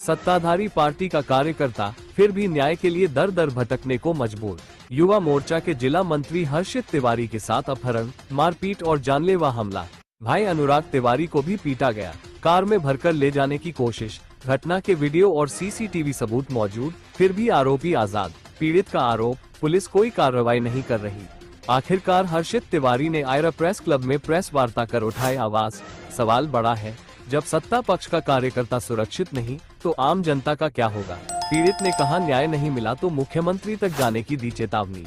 सत्ताधारी पार्टी का कार्यकर्ता फिर भी न्याय के लिए दर दर भटकने को मजबूर। युवा मोर्चा के जिला मंत्री हर्षित तिवारी के साथ अपहरण, मारपीट और जानलेवा हमला। भाई अनुराग तिवारी को भी पीटा गया। कार में भरकर ले जाने की कोशिश। घटना के वीडियो और सीसीटीवी सबूत मौजूद, फिर भी आरोपी आजाद। पीड़ित का आरोप, पुलिस कोई कार्रवाई नहीं कर रही। आखिरकार हर्षित तिवारी ने आयरा प्रेस क्लब में प्रेस वार्ता कर उठाए आवाज। सवाल बड़ा है, जब सत्ता पक्ष का कार्यकर्ता सुरक्षित नहीं तो आम जनता का क्या होगा। पीड़ित ने कहा, न्याय नहीं मिला तो मुख्यमंत्री तक जाने की दी चेतावनी।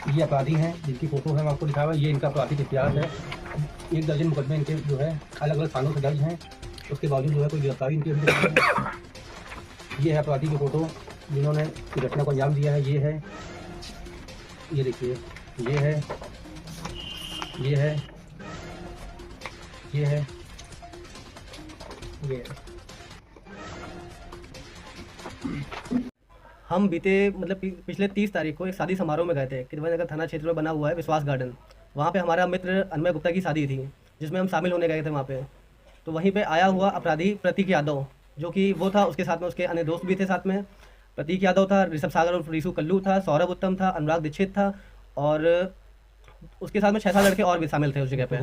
ये अपराधी हैं जिनकी फोटो है आपको दिखा हुआ, ये इनका आपराधिक इतिहास है। 1 दर्जन मुकदमे इनके जो है अलग अलग थानों से दर्ज हैं, उसके बावजूद जो है कोई गिरफ्तारी इनकी अभी तक नहीं है। ये है अपराधी की फोटो जिन्होंने घटना को अंजाम दिया है। ये है, ये देखिए, ये है, ये है, ये है, ये है। हम बीते पिछले 30 तारीख को एक शादी समारोह में गए थे। किरवा नगर थाना क्षेत्र में बना हुआ है विश्वास गार्डन। वहाँ पे हमारा मित्र अन्मय गुप्ता की शादी थी, जिसमें हम शामिल होने गए थे वहाँ पे। तो वहीं पे आया हुआ अपराधी प्रतीक यादव, जो कि वो था, उसके साथ में उसके अन्य दोस्त भी थे साथ में। प्रतीक यादव था, ऋषभ सागर और ऋषु कल्लू था, सौरभ उत्तम था, अनुराग दीक्षित था और उसके साथ में 6-7 लड़के और भी शामिल थे उस जगह पे।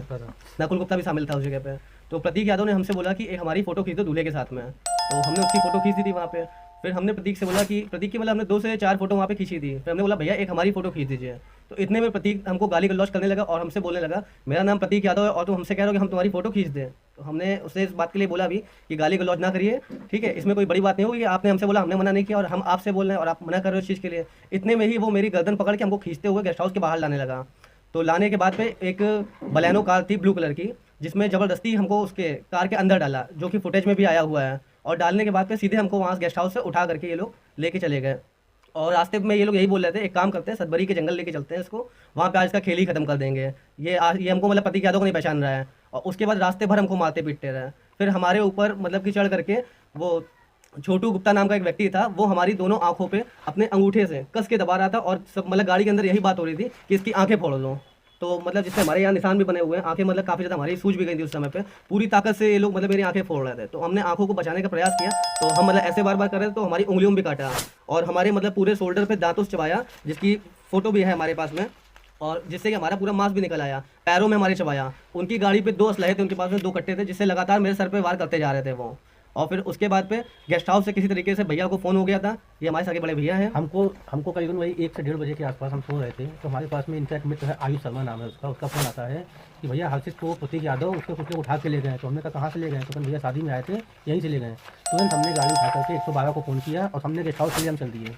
नकुल गुप्ता भी शामिल था उस जगह पे। तो प्रतीक यादव ने हमसे बोला कि एक हमारी फ़ोटो खींच दो दूल्हे के साथ में। तो हमने उसकी फ़ोटो खींच दी थी वहाँ पे। फिर हमने प्रतीक से बोला कि प्रतीक की हमने 2 से 4 फोटो वहाँ पे खींची थी। फिर हमने बोला भैया एक हमारी फ़ोटो खींच दीजिए। तो इतने में प्रतीक हमको गाली गलौज करने लगा और हमसे बोलने लगा, मेरा नाम प्रतीक यादव है और तुम हमसे कह रहे हो कि हम तुम्हारी फ़ोटो खींच दें। तो हमने उससे इस बात के लिए बोला भी कि गाली गलौज ना करिए, ठीक है, इसमें कोई बड़ी बात नहीं होगी। आपने हमसे बोला, हमने मना नहीं किया और हम आपसे बोल रहे हैं और आप मना कर रहे हो इस चीज़ के लिए। इतने में ही वो मेरी गर्दन पकड़ के हमको खींचते हुए गेस्ट हाउस के बाहर लाने लगा। तो लाने के बाद पे एक बलेनो कार थी ब्लू कलर की, जिसमें ज़बरदस्ती हमको उसके कार के अंदर डाला, जो कि फुटेज में भी आया हुआ है। और डालने के बाद पे सीधे हमको वहाँ गेस्ट हाउस से उठा करके ये लोग लेके चले गए। और रास्ते में ये लोग यही बोल रहे थे, एक काम करते हैं, सतबरी के जंगल लेके चलते हैं इसको, वहाँ पे आज का खेल ही खत्म कर देंगे। ये हमको प्रतीक यादव को नहीं पहचान रहा है। और उसके बाद रास्ते भर हमको मारते पीटते रहे। फिर हमारे ऊपर कि चढ़ करके वो छोटू गुप्ता नाम का एक व्यक्ति था, वो हमारी दोनों आंखों पे अपने अंगूठे से कस के दबा रहा था और सब गाड़ी के अंदर यही बात हो रही थी कि इसकी आंखें फोड़ लो। तो जिससे हमारे यहाँ निशान भी बने हुए हैं, आंखें काफ़ी ज़्यादा हमारी सूज भी गई थी उस समय पे। पूरी ताकत से ये लोग मेरी आंखें फोड़ रहे थे। तो हमने आंखों को बचाने का प्रयास किया, तो हम ऐसे बार बार कर रहे थे, तो हमारी उंगलियों भी काटा और हमारे पूरे शोल्डर पे दांतों से चबाया, जिसकी फ़ोटो भी है हमारे पास में, और जिससे कि हमारा पूरा मांस भी निकल आया। पैरों में हमारे चबाया। उनकी गाड़ी पे 2 असलहे थे, उनके पास में 2 कट्टे थे, जिससे लगातार मेरे सर पे वार करते जा रहे थे वो। और फिर उसके बाद पे गेस्ट हाउस से किसी तरीके से भैया को फ़ोन हो गया था, ये हमारे सगे बड़े भैया हैं। हमको करीबन वही 1 से 1:30 बजे के आसपास हम सो रहे थे। तो हमारे पास में इनफैक्ट मित्र है, आयुष शर्मा नाम है उसका फ़ोन आता है कि भैया हर्षित को प्रतीक यादव उसके कुछ लोग उठा के ले गए। तो हमने कहा कहाँ से ले गए? तो भैया शादी में आए थे, यहीं से ले गए। तुरंत हमने गाड़ी उठा करके 112 को फ़ोन किया और हमने गेस्ट हाउस के लिए हम चल दिए।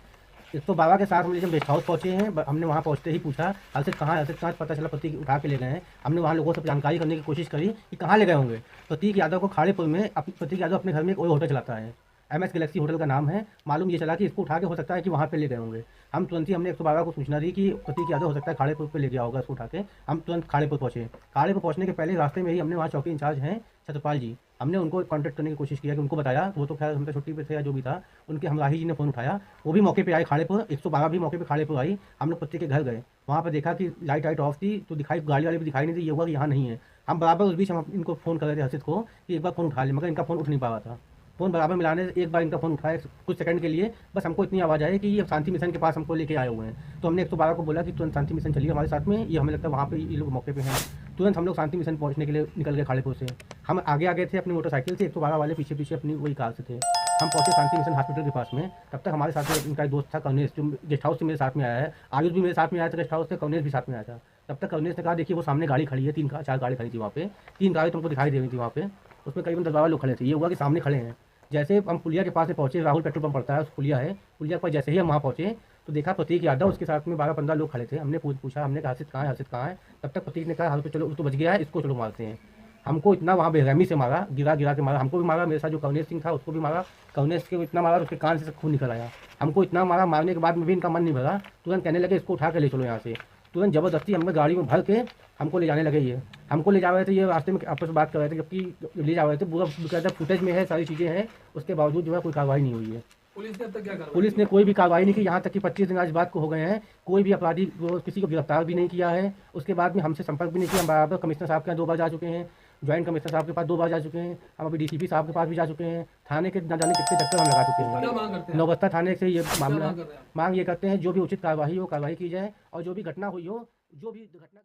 112 के साथ हम जब गेस्ट हाउस पहुँचे हैं, हमने वहाँ पहुँचते ही पूछा हर्षित कहाँ, पता चला प्रतीक उठा के ले गए हैं। हमने वहाँ लोगों से जानकारी करने की कोशिश करी कि कहाँ ले गए होंगे। प्रतीक यादव को खाड़ेपुर में, प्रतीक यादव अपने घर में एक होटल चलाता है, MS गैलेक्सी होटल का नाम है। मालूम ये चला कि इसको उठा के हो सकता है कि वहाँ पे ले गए होंगे। हम तुरंत ही हमने 112 को सूचना दी कि प्रतीक यादव हो सकता है खाड़ेपुर पे ले गया होगा इसको उठा के। हम तुरंत खाड़ेपुर पहुँचे। खाड़ेपुर पहुँचने के पहले रास्ते में ही हमने वहाँ चौकी इंचार्ज हैं छत्रपाल जी, हमने उनको कॉन्टैक्ट करने की कोशिश किया कि उनको बताया। वो तो खैर हम तो छुट्टी पे थे या जो भी था, उनके हमराही जी ने फ़ोन उठाया, वो भी मौके पे आए खाड़ेपुर। 112 भी मौके पे खाड़ेपुर आई। हम लोग प्रतीक के घर गए, वहाँ पर देखा कि लाइट ऑफ थी, तो गाड़ी वाले भी दिखाई नहीं दी, ये हुआ कि यहाँ नहीं है। हम बराबर उस बीच हम इनको फ़ोन कर रहे थे हर्षित को कि एक बार फ़ोन उठा ले, मगर इनका फ़ोन उठ नहीं पा रहा था। फ़ोन बराबर मिलाने से एक बार इनका फ़ोन उठाया कुछ सेकंड के लिए, बस हमको इतनी आवाज़ आई कि ये शांति मिशन के पास हमको लेके आए हुए हैं। तो हमने 112 को बोला कि तुरंत शांति मिशन चलिए हमारे साथ में, ये हमें लगता है वहाँ पे ये लोग मौके पे हैं। तुरंत हम लोग शांति मिशन पहुँचने के लिए निकल गए खाड़ेपुर से। हम आगे थे अपनी मोटरसाइकिल से, 112 वाले पीछे अपनी वही कार से थे। हम पहुँचे शांति मिशन हॉस्पिटल के पास में। तब तक हमारे साथ में इनका दोस्त था कौनेश, जो गेस्ट हाउस से मेरे साथ में आया है। आयुष भी मेरे साथ में आया था गेस्ट हाउस से, कौनेश भी साथ में आया था। तब तक कौनेश ने कहा देखिए वो सामने गाड़ी खड़ी है, 3-4 गाड़ी खड़ी थी वहाँ पे, 3 गाड़ी तुमको दिखाई दे रही थी वहाँ पे, उसमें करीबन 10-12 लोग खड़े थे। ये हुआ कि सामने खड़े हैं। जैसे हम पुलिया के पास में पहुँचे, राहुल पेट्रोल पंप पड़ता है, उस पुलिया है, पुलिया पर जैसे ही हम वहाँ पहुँचे तो देखा प्रतीक यादव उसके साथ में 12-15 लोग खड़े थे। हमने पूछा, हमने कहा हर्षित कहाँ है, हर्षित कहाँ है? तब तक प्रतीक ने कहा हर्षित चलो तो बच गया है, इसको चलो मारते हैं। हमको इतना वहाँ बेरहमी से मारा, गिरा के मारा, हमको भी मारा, मेरे साथ जो कौनेश सिंह था उसको भी मारा। कौनेश को इतना मारा उसके कान से खून निकल आया। हमको इतना मारा, मारने के बाद में भी इनका मन नहीं भरा। तुरंत कहने लगे इसको उठा के ले चलो यहाँ से। तुरंत ज़बरदस्ती हमें गाड़ी में भर के हमको ले जाने लगे। ये हमको ले जा रहे थे, ये रास्ते में आपस में बात कर रहे थे, जबकि ले जा रहे थे। पूरा कहते फुटेज में है, सारी चीज़ें हैं, उसके बावजूद जो है कोई कार्रवाई नहीं हुई है। पुलिस ने अब तक क्या करा? पुलिस ने कोई भी कार्रवाई नहीं की। यहाँ तक कि 25 दिन आज बात को हो गए हैं, कोई भी अपराधी किसी को गिरफ्तार भी नहीं किया है। उसके बाद में हमसे संपर्क भी नहीं किया। हम बराबर कमिश्नर साहब के यहाँ 2 बार जा चुके हैं, ज्वाइंट कमिश्नर साहब के पास 2 बार जा चुके हैं, हम अभी डीसीपी साहब के पास भी जा चुके हैं, थाने के न जाने कितने चक्कर हम लगा चुके हैं। नौबस्ता थाने से ये मामला मांग ये करते हैं जो भी उचित कार्रवाई हो कार्रवाई की जाए, और जो भी घटना हुई हो, जो भी घटना